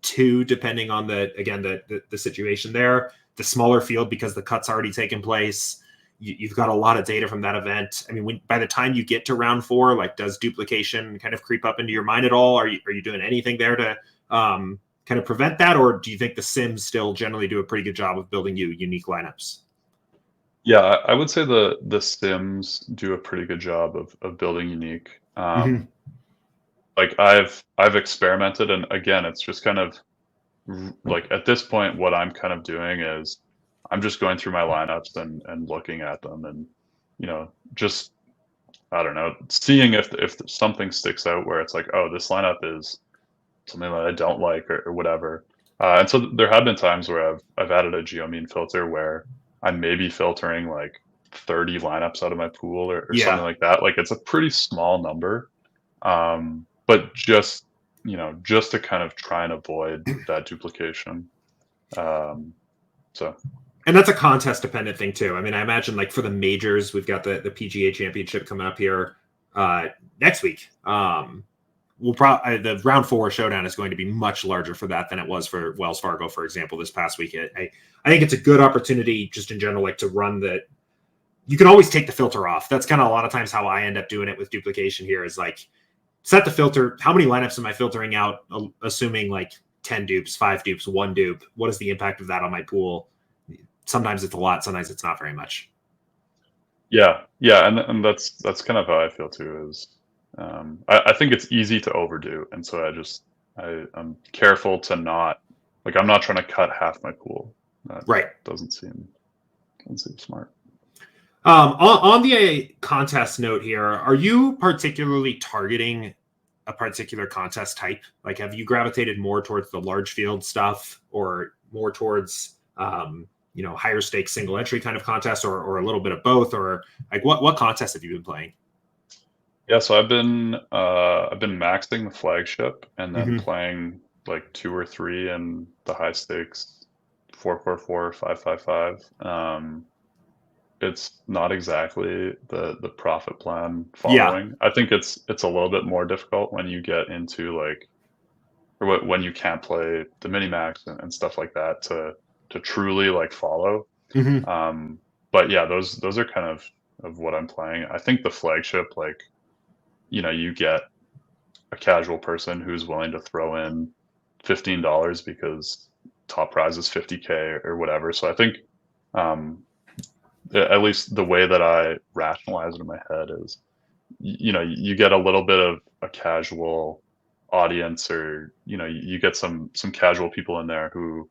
2, depending on the situation there. The smaller field, because the cut's already taken place, you've got a lot of data from that event. I mean, by the time you get to round 4, like, does duplication kind of creep up into your mind at all? Are you doing anything there to kind of prevent that, or do you think the Sims still generally do a pretty good job of building you unique lineups? Yeah, I would say the Sims do a pretty good job of building unique. Mm-hmm. Like I've experimented, and again, it's just kind of like at this point, what I'm kind of doing is I'm just going through my lineups and looking at them, and just I don't know, seeing if something sticks out where it's like, oh, this lineup is something that I don't like or whatever. And so there have been times where I've added a geomean filter where I may be filtering like 30 lineups out of my pool or something Yeah. like that. Like it's a pretty small number, but just just to kind of try and avoid that duplication. So. And that's a contest dependent thing too. I mean, I imagine like for the majors, we've got the PGA championship coming up here next week. We'll probably the round 4 showdown is going to be much larger for that than it was for Wells Fargo, for example, this past week. I think it's a good opportunity just in general, like to run the. You can always take the filter off. That's kind of a lot of times how I end up doing it with duplication here is like set the filter. How many lineups am I filtering out? Assuming like 10 dupes, 5 dupes, 1 dupe. What is the impact of that on my pool? Sometimes it's a lot. Sometimes it's not very much. Yeah. And that's kind of how I feel too is, I think it's easy to overdo. And so I'm careful to not, like, I'm not trying to cut half my pool. That right. Doesn't seem smart. On the contest note here, are you particularly targeting a particular contest type? Like, have you gravitated more towards the large field stuff or more towards, higher stakes single entry kind of contest or a little bit of both? Or like what contests have you been playing? Yeah, so I've been maxing the flagship and then playing like 2 or 3 in the high stakes 444, 555. It's not exactly the profit plan following. Yeah. I think it's a little bit more difficult when you get into like, or when you can't play the mini max and stuff like that to truly like follow. But yeah, those are kind of what I'm playing. I think the flagship, like, you get a casual person who's willing to throw in $15 because top prize is 50K or whatever. So I think, at least the way that I rationalize it in my head is, you get a little bit of a casual audience, or you get some casual people in there who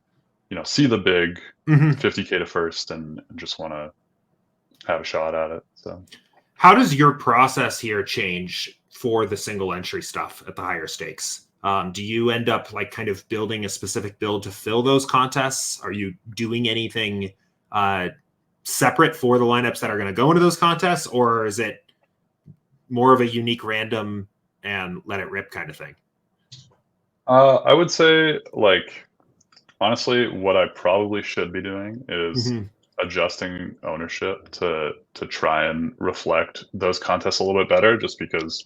see the big 50K to first and just want to have a shot at it. So how does your process here change for the single entry stuff at the higher stakes? Do you end up like kind of building a specific build to fill those contests? Are you doing anything separate for the lineups that are going to go into those contests, or is it more of a unique random and let it rip kind of thing? I would say, like, honestly, what I probably should be doing is adjusting ownership to try and reflect those contests a little bit better, just because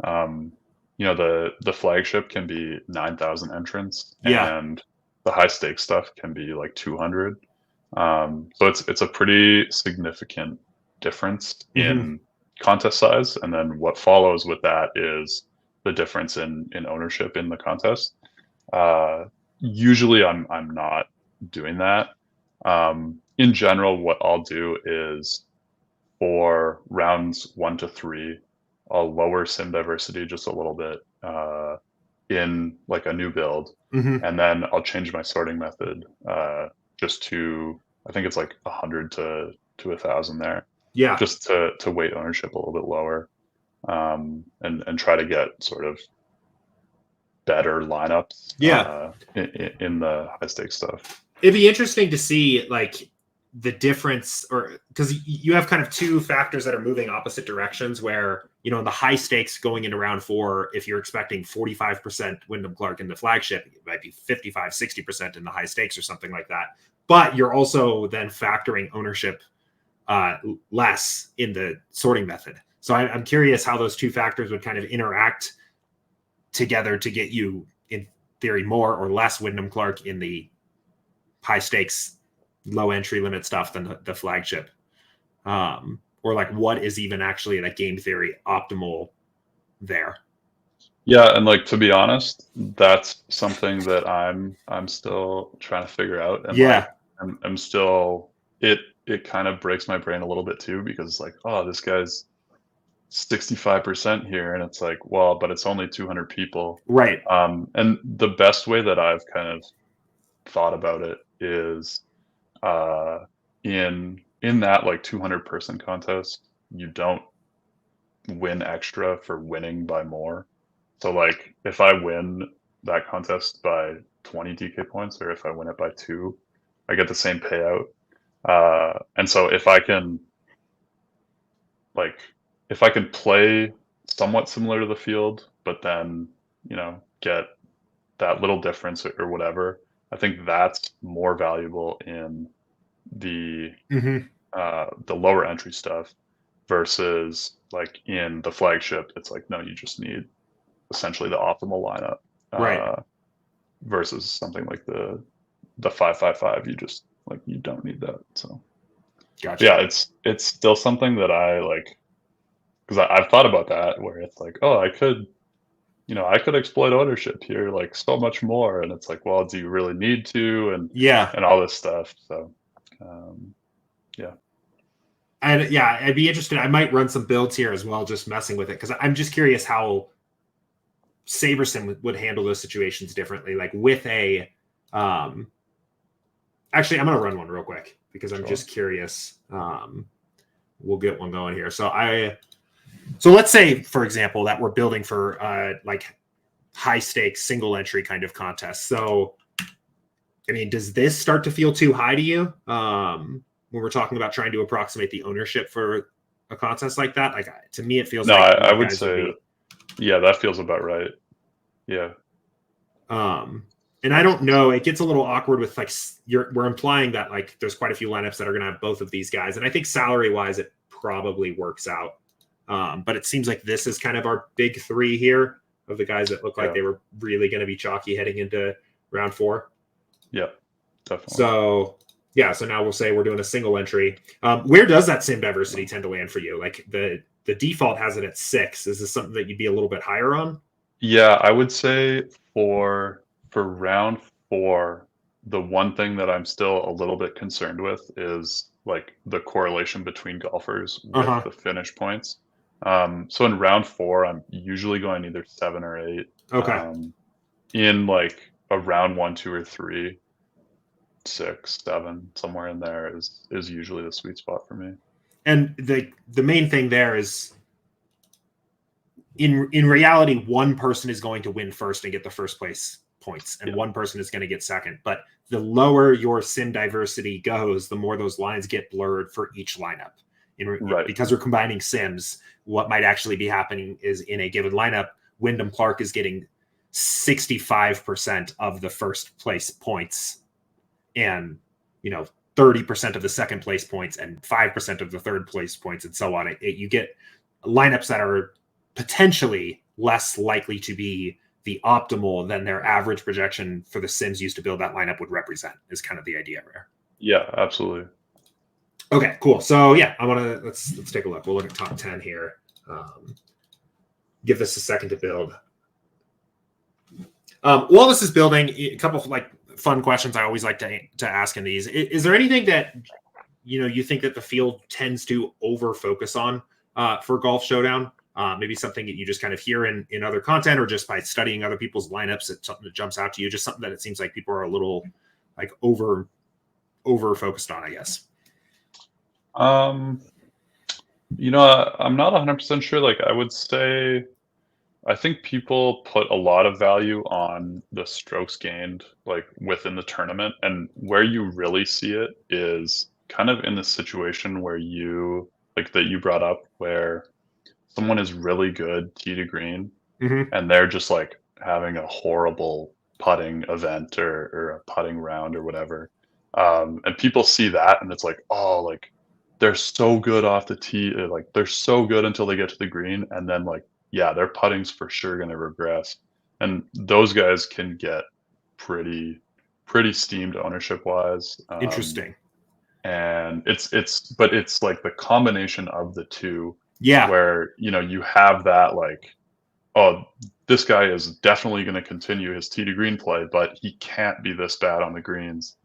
the flagship can be 9,000 entrants and the high stakes stuff can be like 200. So it's a pretty significant difference in contest size, and then what follows with that is the difference in ownership in the contest. Usually I'm not doing that. In general, what I'll do is for rounds 1 to 3, I'll lower sim diversity just a little bit in like a new build, and then I'll change my sorting method just to, I think it's like 100 to 1,000 there. Yeah. Just to weight ownership a little bit lower, and try to get sort of better lineups. In the high stakes stuff. It'd be interesting to see like the difference, or because you have kind of two factors that are moving opposite directions where, in the high stakes going into round 4, if you're expecting 45% Wyndham Clark in the flagship, it might be 55, 60% in the high stakes or something like that. But you're also then factoring ownership less in the sorting method. So I'm curious how those two factors would kind of interact together to get you, in theory, more or less Wyndham Clark in the high stakes, low entry limit stuff than the flagship. Or like what is even actually like game theory optimal there. Yeah, and like, to be honest, that's something that I'm still trying to figure out. And like, I'm still, it kind of breaks my brain a little bit too, because it's like, oh, this guy's 65% here, and it's like, well, but it's only 200 people. Right. And the best way that I've kind of thought about it is in that like 200 person contest, you don't win extra for winning by more. So like, if I win that contest by 20 DK points, or if I win it by 2, I get the same payout. And so if I can play somewhat similar to the field, but then get that little difference or whatever. I think that's more valuable in the Mm-hmm. the lower entry stuff versus like in the flagship. It's like, no, you just need essentially the optimal lineup, Right. versus something like the 555. You don't need that. So Gotcha. yeah, it's still something that I like, because I've thought about that where it's like, oh, I could exploit ownership here like so much more, and it's like, well, do you really need to, Yeah. and all this stuff. So um, yeah. And yeah, I'd be interested. I might run some builds here as well, just messing with it, because I'm just curious how Sabersim would handle those situations differently. Like with a, actually, I'm gonna run one real quick because I'm Sure. just curious. We'll get one going here. So let's say, for example, that we're building for like high stakes single entry kind of contest. So, I mean, does this start to feel too high to you when we're talking about trying to approximate the ownership for a contest like that? Like to me, it feels No, like I more would guys would say, be. yeah, that feels about right. Yeah. And I don't know. It gets a little awkward with like we're implying that like there's quite a few lineups that are going to have both of these guys, and I think salary wise it probably works out. But it seems like this is kind of our big three here of the guys that look like Yeah. they were really going to be chalky heading into round 4. Yeah, definitely. So yeah, so now we'll say we're doing a single entry. Where does that sim diversity tend to land for you? Like the default has it at 6. Is this something that you'd be a little bit higher on? Yeah, I would say for round 4, the one thing that I'm still a little bit concerned with is like the correlation between golfers with Uh-huh. the finish points. So in round 4, I'm usually going either 7 or 8. Okay. In like a round 1, 2, or 3, 6, 7, somewhere in there is usually the sweet spot for me. And the main thing there is in reality, one person is going to win first and get the first place points, and Yeah. one person is going to get second. But the lower your sim diversity goes, the more those lines get blurred for each lineup. Right. Because we're combining sims, what might actually be happening is in a given lineup, Wyndham Clark is getting 65% of the first place points, and 30% of the second place points, and 5% of the third place points, and so on. You get lineups that are potentially less likely to be the optimal than their average projection for the sims used to build that lineup would represent, is kind of the idea there. Yeah, absolutely. Okay, cool. So yeah, I want to let's take a look. We'll look at top 10 here. Give this a second to build. While this is building, a couple of like fun questions I always like to ask in these. Is there anything that you think that the field tends to over focus on for Golf Showdown? Maybe something that you just kind of hear in other content, or just by studying other people's lineups, it's something that jumps out to you, just something that it seems like people are a little like over focused on, I guess. I'm not 100% sure. Like, I would say, I think people put a lot of value on the strokes gained, like within the tournament, and where you really see it is kind of in the situation where that you brought up, where someone is really good tee to green, and they're just like having a horrible putting event or a putting round or whatever. And people see that and it's like, oh, like they're so good off the tee, like they're so good until they get to the green, and then like, yeah, their putting's for sure going to regress. And those guys can get pretty steamed ownership wise. Interesting. And it's like the combination of the two, Yeah. where you have that like, oh, this guy is definitely going to continue his tee to green play, but he can't be this bad on the greens.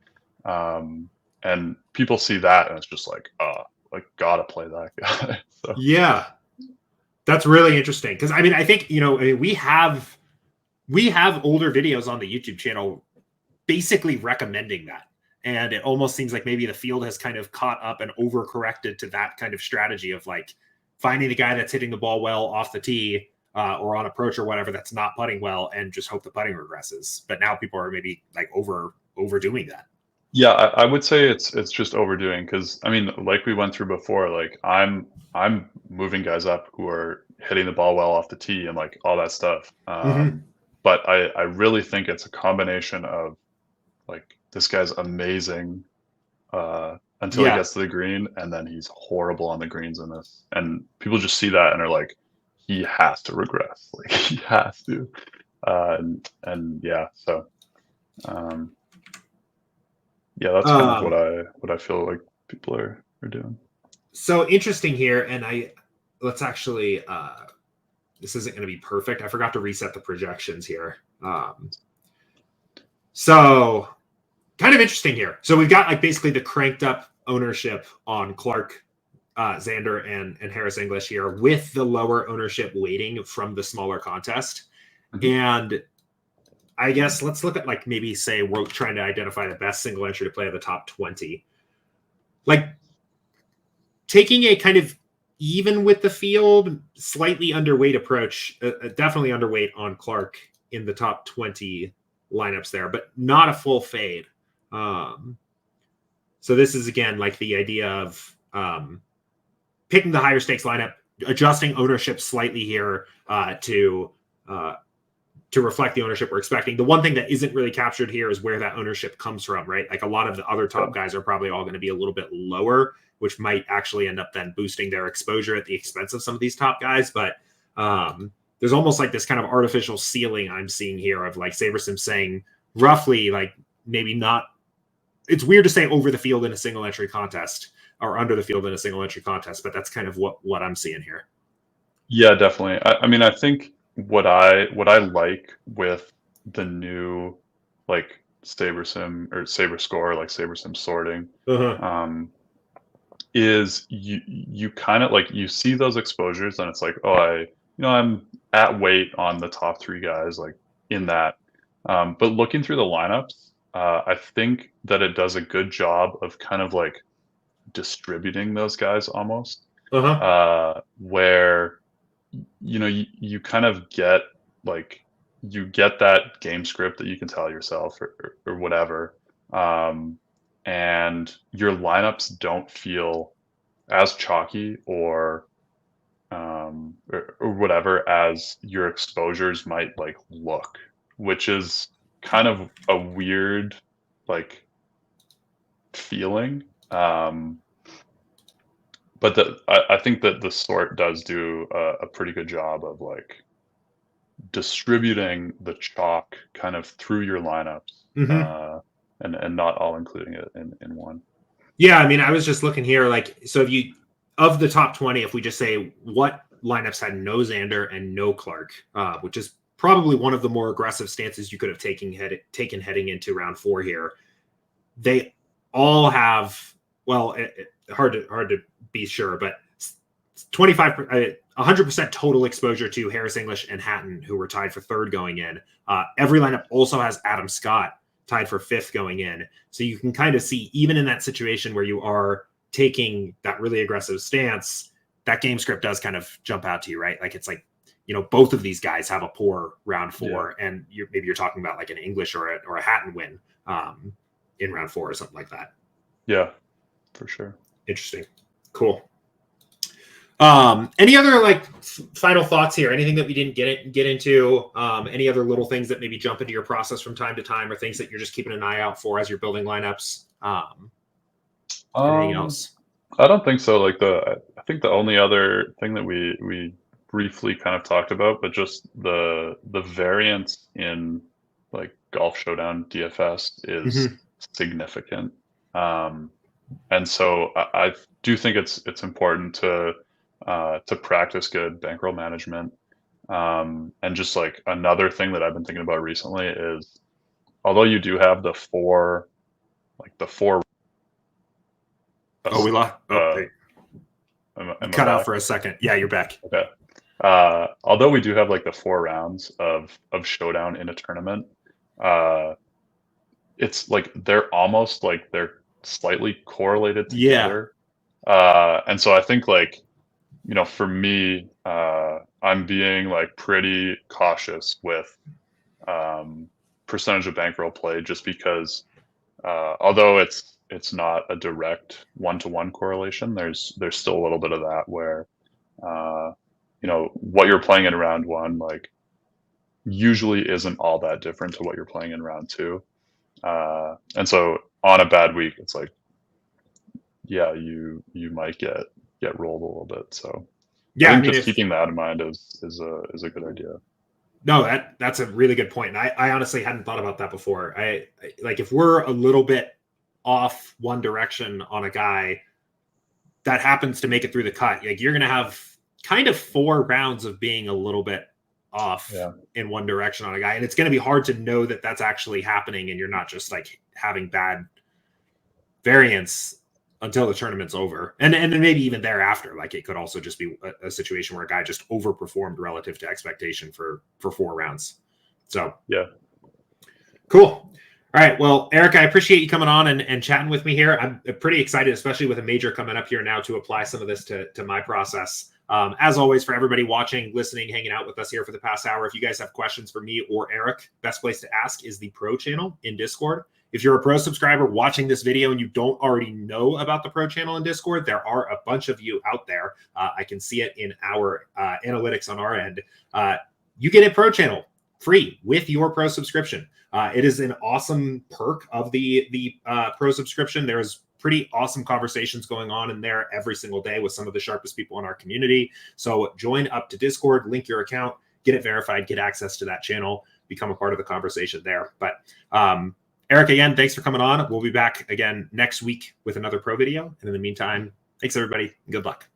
And people see that and it's just like, like gotta play that guy. So. Yeah, that's really interesting, because I mean, I think we have older videos on the YouTube channel basically recommending that, and it almost seems like maybe the field has kind of caught up and overcorrected to that kind of strategy of like finding the guy that's hitting the ball well off the tee or on approach or whatever that's not putting well, and just hope the putting regresses. But now people are maybe like overdoing that. Yeah, I would say it's just overdoing, because I mean, like we went through before, like I'm moving guys up who are hitting the ball well off the tee and like all that stuff. but I really think it's a combination of like this guy's amazing until he Yeah. gets to the green, and then he's horrible on the greens in this. And people just see that and are like, he has to regress. Like he has to. And yeah, so yeah, that's kind of what I feel like people are doing. So interesting here, and let's actually this isn't going to be perfect. I forgot to reset the projections here. So kind of interesting here. So we've got like basically the cranked up ownership on Clark, Xander, and Harris English here with the lower ownership weighting from the smaller contest. Mm-hmm. And I guess let's look at like maybe say we're trying to identify the best single entry to play at the top 20. Like taking a kind of even with the field, slightly underweight approach, definitely underweight on Clark in the top 20 lineups there, but not a full fade. So this is again like the idea of picking the higher stakes lineup, adjusting ownership slightly here to reflect the ownership we're expecting. The one thing that isn't really captured here is where that ownership comes from, right? Like a lot of the other top guys are probably all going to be a little bit lower, which might actually end up then boosting their exposure at the expense of some of these top guys. But there's almost like this kind of artificial ceiling I'm seeing here of like SaberSim saying roughly like maybe not. It's weird to say over the field in a single entry contest or under the field in a single entry contest, but that's kind of what I'm seeing here. Yeah, definitely. I mean, I think what I like with the new like SaberSim or SaberScore, like SaberSim sorting, is you kind of like you see those exposures and it's like, oh, I'm at weight on the top 3 guys like in that. But looking through the lineups, I think that it does a good job of kind of like distributing those guys almost, where you kind of get like you get that game script that you can tell yourself or whatever, and your lineups don't feel as chalky or whatever as your exposures might like look, which is kind of a weird like feeling. But I think that the sort does do a pretty good job of like distributing the chalk kind of through your lineups, and not all including it in one. Yeah, I mean, I was just looking here, like, so if you of the top 20, if we just say what lineups had no Xander and no Clark, which is probably one of the more aggressive stances you could have taken heading into round 4 here, they all have hard to be sure, but 100% total exposure to Harris English and Hatton, who were tied for 3rd going in. Every lineup also has Adam Scott tied for 5th going in. So you can kind of see, even in that situation where you are taking that really aggressive stance, that game script does kind of jump out to you, right? Like it's like, both of these guys have a poor round 4, and maybe you're talking about like an English or a Hatton win in round 4 or something like that. Yeah, for sure. Interesting. Cool. Any other like final thoughts here? Anything that we didn't get into? Any other little things that maybe jump into your process from time to time, or things that you're just keeping an eye out for as you're building lineups? Anything else? I don't think so. Like I think the only other thing that we briefly kind of talked about, but just the variance in like Golf Showdown DFS is significant. And so I do think it's important to practice good bankroll management. And just like another thing that I've been thinking about recently is, although you do have the four. Oh, we lost. Cut out for a second. Yeah, you're back. Okay. Although we do have like the 4 rounds of Showdown in a tournament, it's like they're almost like they're slightly correlated together. And so I think like, for me, I'm being like pretty cautious with percentage of bankroll play, just because although it's not a direct 1-to-1 correlation, there's still a little bit of that where what you're playing in round 1 like usually isn't all that different to what you're playing in round 2. And so on a bad week, it's like, yeah, you might get rolled a little bit. So Yeah, I I think mean, just keeping that in mind is a good idea. no, that's a really good point. And I honestly hadn't thought about that before. I like, if we're a little bit off one direction on a guy that happens to make it through the cut, like, you're going to have kind of 4 rounds of being a little bit off in one direction on a guy. And it's going to be hard to know that that's actually happening. And you're not just like having bad variance until the tournament's over. And then maybe even thereafter, like, it could also just be a situation where a guy just overperformed relative to expectation for 4 rounds. So, yeah. Cool. All right. Well, Eric, I appreciate you coming on and chatting with me here. I'm pretty excited, especially with a major coming up here now, to apply some of this to my process. As always, for everybody watching, listening, hanging out with us here for the past hour, if you guys have questions for me or Eric, best place to ask is the Pro channel in Discord. If you're a Pro subscriber watching this video and you don't already know about the Pro channel in Discord, there are a bunch of you out there. I can see it in our analytics on our end. You get a Pro channel free with your Pro subscription. It is an awesome perk of the Pro subscription. There's pretty awesome conversations going on in there every single day with some of the sharpest people in our community. So join up to Discord, link your account, get it verified, get access to that channel, become a part of the conversation there. But Eric, again, thanks for coming on. We'll be back again next week with another Pro video. And in the meantime, thanks everybody. Good luck.